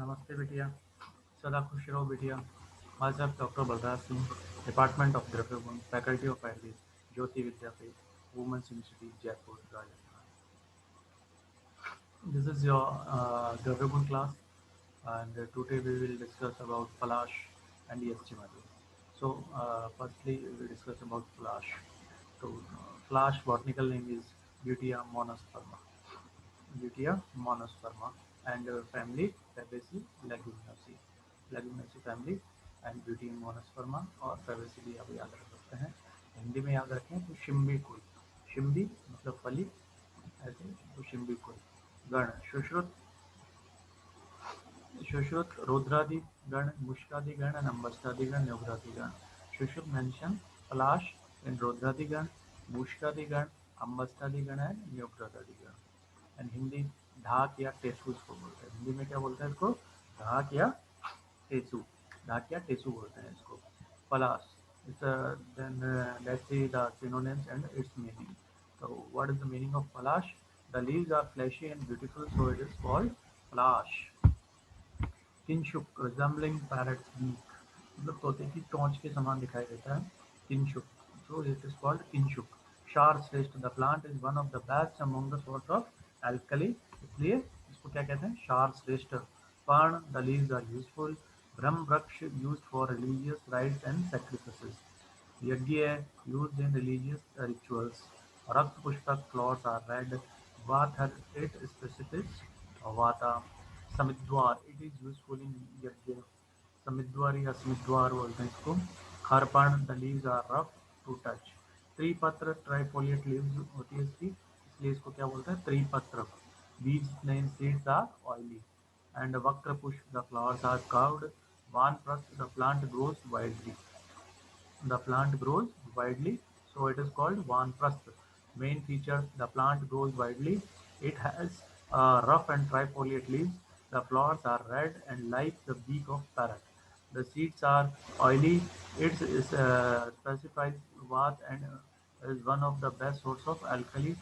नमस्ते बिटिया, सदा खुश रहो बिटिया। myself Dr. Balraj Singh, Department of Drabya Gun, Faculty of Ayurveda, Jyoti Vidyapith, Women's Institute, Jaipur, Rajasthan. This is your Drabya Gun class, and today we will discuss about Palash and ESG method. So, firstly, we will discuss about Palash. So, Palash botanical name is Butea monosperma. Butea monosperma and family Fabaceae leguminosae. Leguminosae family and beauty monosperma और Fabaceae भी आप याद रख सकते हैं। हिंदी में याद रखें तो शिम्बी कुल, शिम्बी मतलब फली, ऐसे तो शिम्बी कुल। गण सुश्रुत, सुश्रुत रुद्रादि गण, मुष्कादि गण एंड अम्बष्टादि गण, न्योग्रादि गण। सुश्रुत मेंशन पलाश इन रुद्रादि गण, मुष्कादि गण, अम्बष्टादि गण एंड न्योग्रादि गण। एंड हिंदी ढाक या टेसू इसको बोलते हैं। हिंदी में क्या बोलते हैं इसको? ढाक या टेसू, ढाक या टेसू बोलते हैं इसको। पलाश it's then let's see the synonyms and its meaning. So what is the meaning of palash? The leaves are fleshy and beautiful, so it is called palash. Kinshuk resembling parrot's beak, मतलब तोते की चोंच के समान दिखाई देता है। Kinshuk, so it is called Kinshuk. क्षार श्रेष्ठ, the plant is one of the best among the source of alkali, इसलिए इसको क्या कहते हैं? क्षार श्रेष्ठ। पर्ण, the leaves are useful। ब्रह्म वृक्ष, used for religious rites and sacrifices। यज्ञ, used in religious rituals। रक्त Pushpak, flowers are red। वाथर, it specifies वाता। समिद्वार, it is useful in yajna. समिद्वार या समिद्वार बोलते हैं इसको। खरपण, the leaves are rough to touch. त्रिपत्र, ट्राइफोलिएट लीव्स होती है इसकी, इसलिए इसको क्या बोलते हैं? त्रिपत्र। बीज name seeds are oily. And वक्र पुष्प, द फ्लावर्स आर कर्व्ड। वानप्रस्थ, द प्लांट ग्रोज वाइडली। The plant grows widely, so it is called Vanprastha. Main features: the plant grows widely. It has rough and trifoliate leaves. The flowers are red and like the beak of parrot. The seeds are oily. It specifies Vat and is one of the best source of alkali.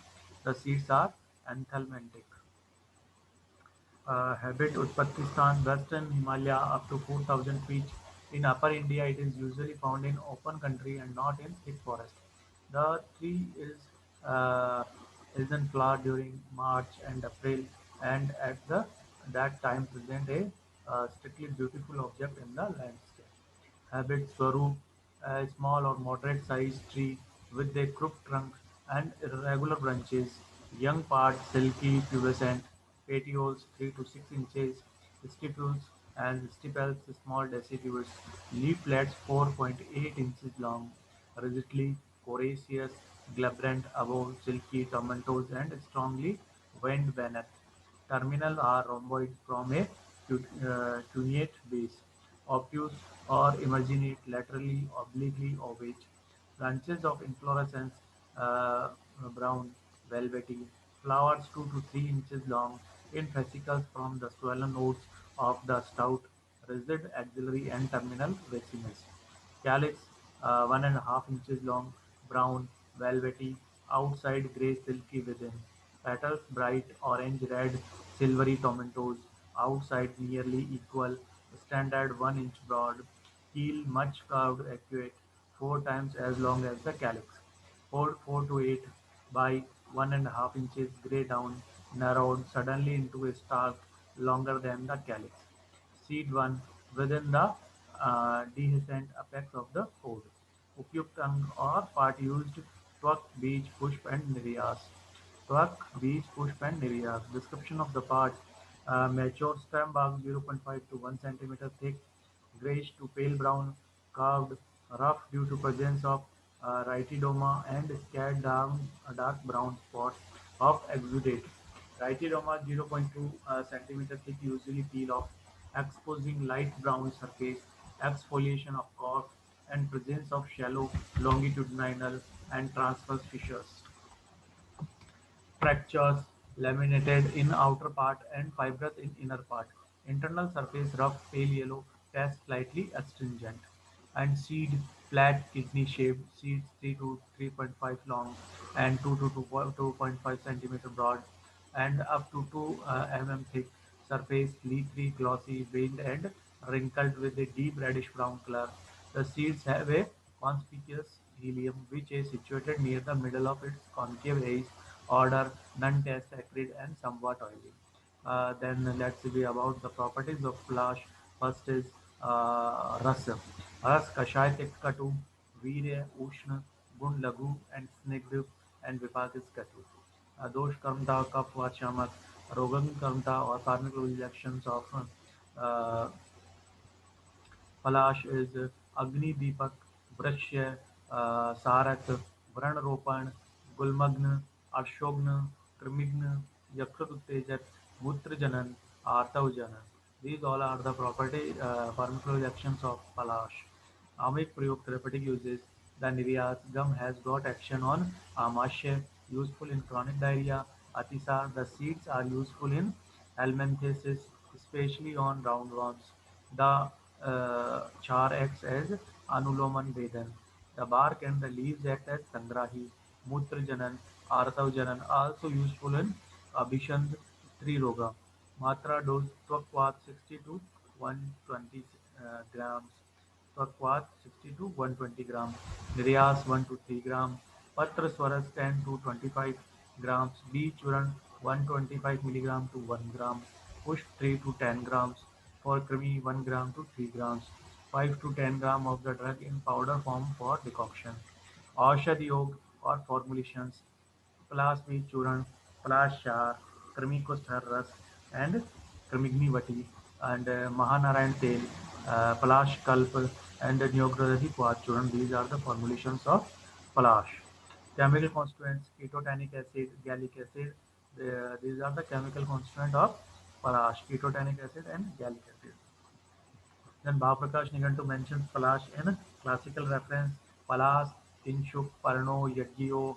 The seeds are anthelmintic. Habit उत्पत्ति स्थान western Himalaya up to 4,000 feet. In upper India, it is usually found in open country and not in thick forest. The tree is in flower during March and April, and at that time present a strictly beautiful object in the landscape. Habit Swaroop, a small or moderate sized tree with a crooked trunk and irregular branches. Young parts silky pubescent, petioles 3 to 6 inches, stipules and stipels small deciduous, leaflets 4.8 inches long, rigidly coriaceous, glabrant above, silky tomentose and strongly veined beneath. Terminal are rhomboid from a cuneate base, obtuse or emarginate laterally, obliquely ovate. Branches of inflorescence uh, brown, velvety. Flowers 2 to 3 inches long, in fascicles from the swollen nodes of the stout, rigid axillary and terminal racemes. Calyx 1.5 inches long, brown, velvety, outside grey silky within. Petals bright orange-red, silvery tomentose, outside nearly equal, standard 1 inch broad, keel much curved arcuate, 4 times as long as the calyx. 4 to 8 by 1.5 inches grey down, narrowed suddenly into a stalk longer than the calyx. Seed 1 within the dehiscent apex of the pod. उपयुक्त अंग और part used: त्वक, बीज, पुष्प and निर्यास. त्वक, बीज, पुष्प and निर्यास. Description of the part: mature stem bark 0.5 to 1 centimeter thick, grayish to pale brown, curved, rough due to presence of Rhytidoma and scattered dark brown spots of exudate. Rhytidoma 0.2 centimeter thick, usually peel off, exposing light brown surface, exfoliation of cork, and presence of shallow longitudinal and transverse fissures. Fractures: laminated in outer part and fibrous in inner part. Internal surface rough pale yellow, test slightly astringent. And seed: flat kidney shaped, seeds 3 to 3.5 long and 2 to 2.5 centimeter broad and up to 2 mm thick. Surface leathery, glossy, veined and wrinkled with a deep reddish-brown color. The seeds have a conspicuous helium which is situated near the middle of its concave rays. Odor, none-taste, acrid and somewhat oily. Then let's see about the properties of flash. First is रस रस कषाय तिक्त कटु वीर्य उष्ण गुण लघु and snigdh and vipak is katu. Dosh karmta kaf vachamak rogan karmta or karmic reactions of uh, Palash is अग्नि दीपक वृक्ष सारक व्रणरोपण गुलमग्न अर्शोग्न कृमिघ्न यकृत उत्तेजक मूत्रजनन आर्तवजनन. These all are the property pharmacological actions of palash. Amik prayog therapeutic uses. The Nivyas gum has got action on amasya, useful in chronic diarrhea. Atisa, the seeds are useful in helminthiasis, especially on roundworms. The char acts as anuloman vedan. The bark and the leaves act as sangrahi. Mutrajanan, Artavajanan also useful in Abhishand Triroga. Matra dose Twakvat 60 to 120 grams. Twakvat 60 to 120 grams. Niryas 1 to 3 grams. Patra Swaras 10 to 25 grams. B Churan 125 milligram to 1 gram. Push 3 to 10 grams. For Krimi 1 gram to 3 grams. 5 to 10 gram of the drug in powder form for decoction. औषध योग और formulations. Plasmi Churan, Plashar, Krimikusthar Ras, and Krimignivati, and Mahanarayan Tel, Palash Kalp, and Nyogradhi Churan. These are the formulations of Palash. Chemical constituents: ketotanic acid, gallic acid. These are the chemical constituent of Palash: ketotanic acid and gallic acid. Then Bhaprakash Nigantu mentions Palash in classical reference. Palas, Tinshuk, Parno, Yajyo,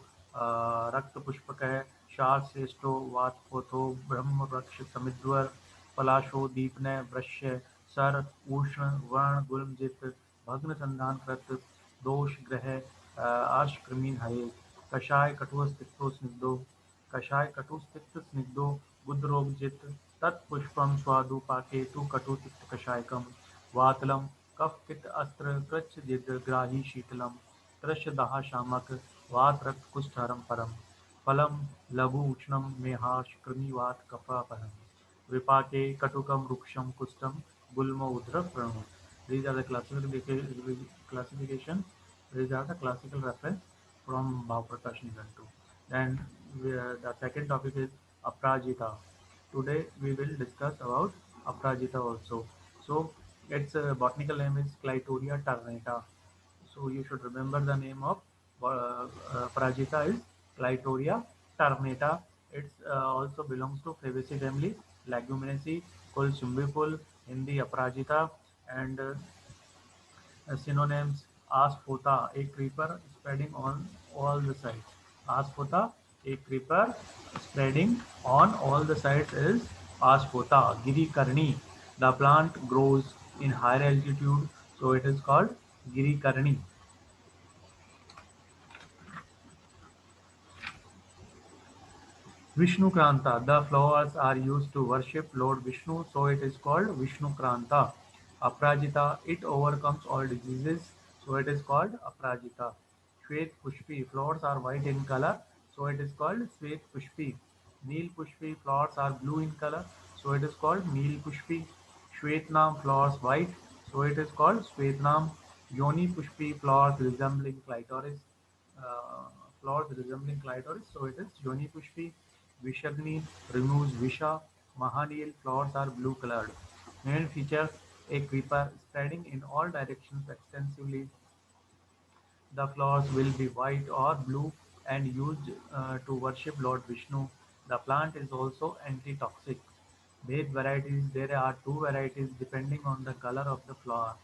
Rakt Pushpakah, Shar Sreshto, Vatpotho, Brahm Raksh Samidwar, Palasho, Deepne, Vrashya, Sar, Ushna, Varn, Gulmjit, Bhagna Sandhan Krat, Dosh, Grah, Arsh Krimin Haye, Kashay, Katus, Tikto, Snigdo, कषाय कटु तिक्त स्निग्धो गुद्रोगजित तत्पुष्पम स्वादु पाकेतु कटु तिक्त कषायकम वातलम कफ पित्त अस्त्र कृच्छ जिद्ग्राही शीतलम त्रस्य दाह शामक वात रक्त कुष्ठहरम परम फलम लघु उष्णम मेहाश कृमिवात कफापहम विपाके कटुकम रुक्षम कुष्ठम गुल्म Udra प्रणु. These are the classification. These are the classical reference from Bhavaprakash Nigantu. Then the second topic is Aprajita. Today we will discuss about Aprajita also. So its botanical name is Clitoria ternata. So you should remember the name of Aprajita is Clitoria ternata. It also belongs to Fabaceae family, Leguminosae, Colchumbiphil, Hindi Aprajita, and synonyms: Asphodel, a creeper spreading on all the sides. Asphodel, a creeper spreading on all the sides is Asphodel. Girikarni, the plant grows in higher altitude, so it is called Girikarni. Vishnu Kranta, the flowers are used to worship Lord Vishnu, so it is called Vishnu Kranta. Aprajita, it overcomes all diseases, so it is called Aprajita. Shwet Pushpi, flowers are white in color, so it is called Shwet Pushpi. Neel Pushpi, flowers are blue in color, so it is called Neel Pushpi. Shwetnam, flowers white, so it is called Shwetnam. Yoni Pushpi, flowers resembling clitoris, uh, flowers resembling clitoris, so it is Yoni Pushpi. Vishagni removes Visha. Mahanil, flowers are blue colored. Main features: a creeper spreading in all directions extensively. The flowers will be white or blue and used to worship Lord Vishnu. The plant is also anti-toxic. Bhed varieties: there are two varieties depending on the color of the flower.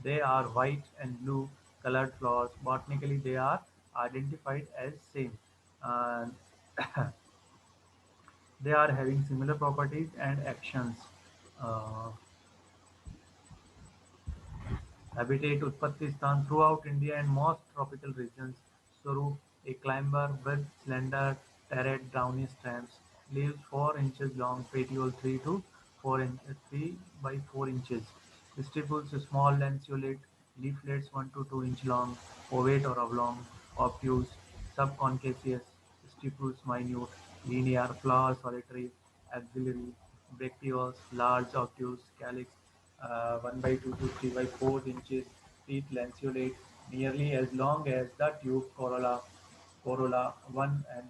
They are white and blue colored flowers. Botanically, they are identified as same. Uh, they are having similar properties and actions. Uh, Habitat: उत्पत्ति स्थान throughout India and most tropical regions. स्वरूप: a climber with slender, terete, downy stems. Leaves 4 inches long. Petiole 3 to 3 by 4 inches. Stipules small lanceolate, leaflets 1 to 2 inch long, ovate or oblong, obtuse, subconcaseous, stipules minute, linear, flower solitary, axillary, bracteoles, large obtuse, calyx 1 by 2 to 3 by 4 inches, teeth lanceolate, nearly as long as the tube corolla 1 and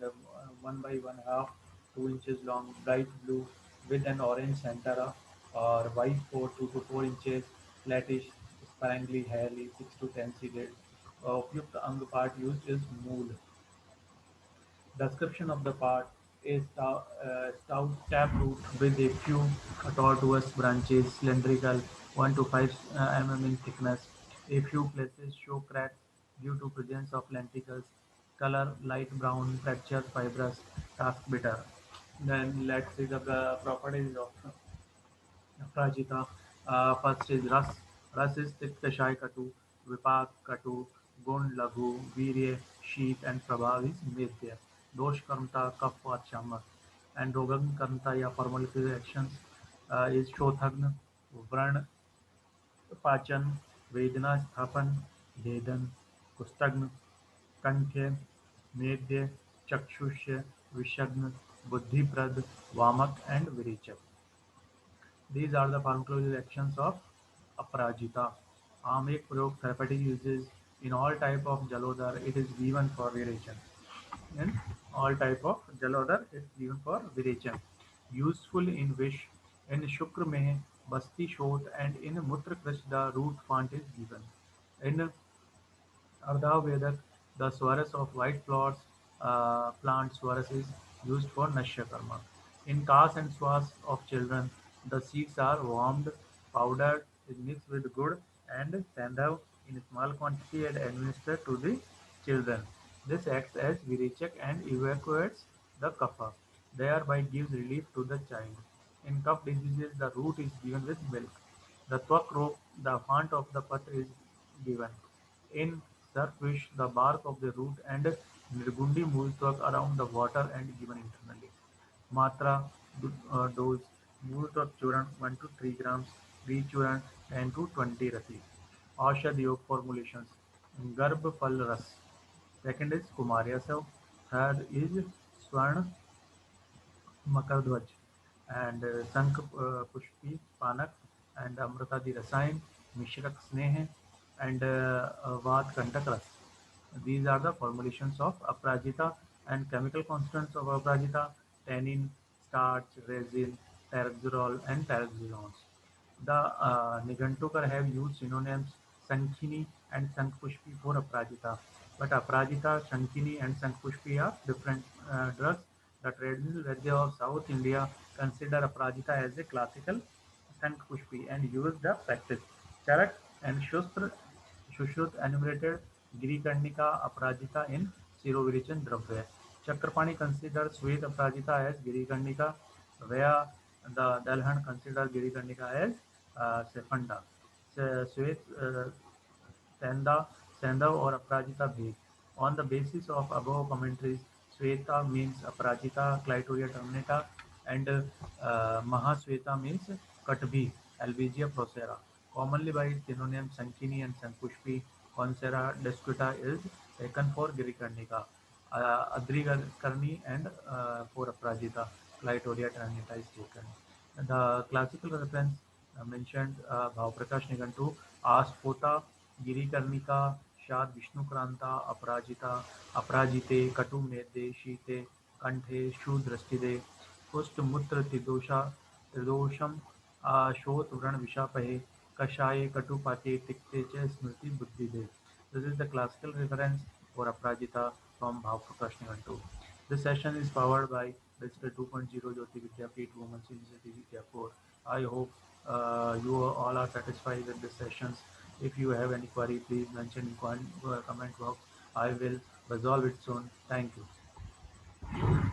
1 by 1 half 2 inches long, bright blue with an orange centra or white for 2 to 4 inches, flattish, sparingly hairy 6 to 10 seeded. उपयुक्त अंग part used is मूल. Description of the part: a stout taproot with a few tortuous branches, cylindrical, 1 to 5 mm in thickness. A few places show cracks due to presence of lenticels. Color light brown, texture fibrous, task bitter. Then let's see the properties of Prajita. First is Ras. Ras is Titkashai Katu, Vipak Katu, Gund Laghu, Virya, Sheet, and Prabhav is Medya. Dosh Karmta, Kaf or Chamak. And Rogan Karmta या formulatory actions is Shothagn, Vran, पाचन, वेदना स्थापन, भेदन, कुष्ठग्न, कंठ्य, मेद्य, चक्षुष्य, विषग्न, बुद्धिप्रद, वामक and विरेचक. These are the pharmacological actions of Aparajita. Amik Prayog therapeutic uses in all type of Jalodhar, it is given for virechan. In all type of Jalodhar, it is given for virechan. Useful in Vish, in Shukr mein, Basti Shot, and in Mutra Krish, the root font is given. In Ardha the Swaras of white flowers, plant Swaras is used for Nashya Karma. In Kas and Swas of children, the seeds are warmed, powdered, is mixed with good and sandhav in small quantity and administered to the children. This acts as Virichak and evacuates the kapha, thereby gives relief to the child. In cough diseases, the root is given with milk. The twak rope, the font of the patra is given. In surfish, the bark of the root and nirgundi multwak around the water and given internally. Matra dose multwak churn 1 to 3 grams, rechurn 10 to 20 rati. Aushad Yog formulations. Garbh Phal Ras. Second is Kumarya Sav. Third is Swarn Makardhwaj and Sank Pushpi Panak and Amrita Di Rasayan, Mishrak Sneh and Vat Kantak Ras. These are the formulations of Aprajita and chemical constants of Aprajita: tannin, starch, resin, taraxurol, and taraxurones. The Nigantukar have used synonyms Sankhini and Sankpushpi for Aprajita, but Aprajita, Shankini, and Sankpushpi are different drugs. The traditional Vaidya of South India consider Aprajita as a classical Sankpushpi and use the practice. Charak and Shushruta enumerated Girikarnika Aparajita in Sirovirichan Dravya. Chakrapani considers Swet Aparajita as Girikarnika, where the Dalhan considers Girikarnika as Sefanda. Swet Sanda, Sandhav or Aparajita Bheg. On the basis of above commentaries, Sweta means Aparajita, Clitoria terminata, and Mahasweta means Katbhi, Albizia procera. Commonly by synonym Sankini and Sankushpi, Consera descrita is taken for Girikarnika, Adrikarni and for Aprajita, Clitoria terminata is taken. The classical reference mentioned Bhavprakash Nigantu, Aspota, गिरिकर्णिका, शाद विष्णुक्रांता, अपराजिता, अपराजिते, कटु मेदे, शीते, कंठे, शूद्रष्टिदे, कुष्ठ मूत्र त्रिदोषा त्रिदोषम शोत व्रण विशापहे, कषाये कटुपाते तिक्ते च स्मृति बुद्धिदे. This is the classical reference for Aprajita from Bhavprakash Nigantu. This session is powered by Digital 2.0 Jyoti Vidyapeeth Women's University Vidyapur. I hope you all are satisfied with this sessions. If you have any query, please mention in comment box. I will resolve it soon. Thank you.